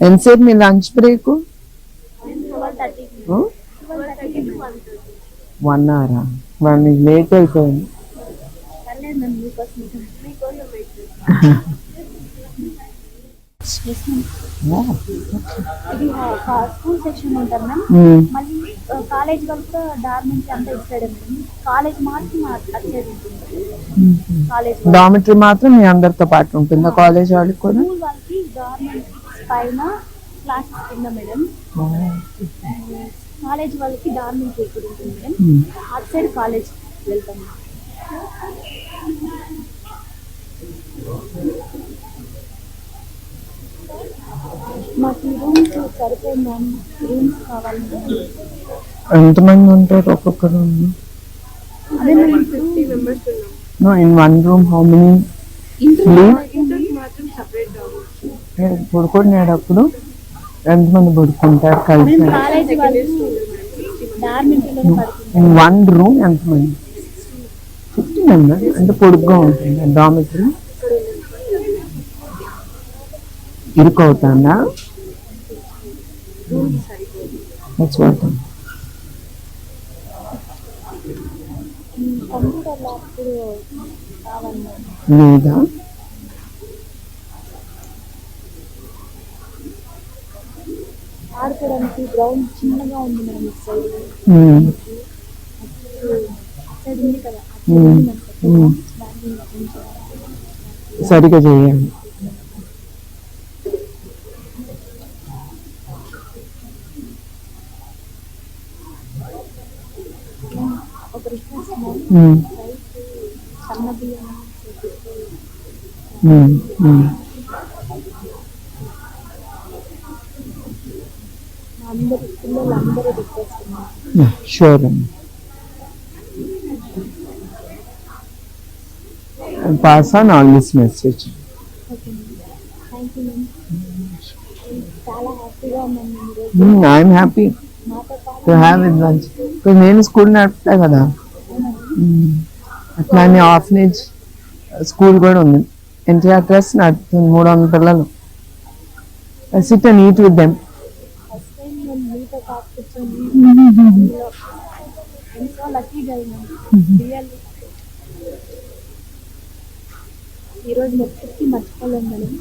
ఎంతసేపు మీ lunch break? 1 hour. మనకి late అయిపోయింది. ఇది స్కూల్ సెక్షన్ ఉంటారు మ్యామ్. మళ్ళీ కాలేజ్ వరకు కూడా డార్మెంట్ అంతా ఇచ్చాడు మేడం. కాలేజ్ మాత్రం అచ్చేది ఉంటుంది. కాలేజ్ డామిటరీ మాత్రం మీ అందరితో పాటు ఉంటుందా కాలేజ్ వాళ్ళకి కూడా? స్కూల్ వాళ్ళకి డార్మెంట్ పైన క్లాసెస్ కింద మేడం. కాలేజ్ వాళ్ళకి డార్మెంట్ ఇక్కడ ఉంటుంది మేడం. అటు సైడ్ కాలేజ్ వెళ్తాం. మాకు రూమ్స్ సరిపోయింది మ్యామ్. రూమ్స్ కావాలంటే ఎంతమంది ఉంటారు ఒక్కొక్క రూమ్? అదే మేము 50 మెంబర్స్ ఉన్నాం. No, in one room how many sleep? మాత్రం సెపరేట్ పడుకునేటప్పుడు ఎంతమంది పడుకుంటారు కలిసి? కాలేజ్ వాళ్ళు డార్మెంటరీలో పడుకుంటారు. ఇన్ వన్ రూమ్ ఎంతమంది? 50 మెంబర్స్ అంటే పొడుగ్గా ఉంటుంది డామిటరీ. ఇరుకవుతుందా? చూద్దాం. కంప్యూటర్ అప్పుడు కావాలి లేదా ఆడుకోవడానికి గ్రౌండ్ చిన్నగా ఉంది మేడం. ఇటు సైడ్ ఉంది కదా, సరిగా చేయండి. ఒక రిక్వెస్ట్ సన్న బియ్యం అందరు పిల్లలు అందరూ రిక్వెస్ట్. షూర్ అండి. Pass on all this message. Okay thank you ma'am. చాలా హ్యాపీగా ఉన్నాను. ఐఎమ్ హ్యాపీ మాతో పాటు టు హ్యావ్ ఇట్ లంచ్. నేను స్కూల్ నడుపుతా కదా, అట్లానే ఆర్ఫనేజ్ స్కూల్ కూడా ఉంది. ఎన్టీఆర్ ట్రస్ట్ నడుపుతుంది. 300 పిల్లలు. SIT and eat with them. First time నేను మీతో పాటు కూర్చొని ఎంతో లక్కీగా రియల్లీ ఈరోజు ఎప్పటికీ మర్చిపోలేము మేడం.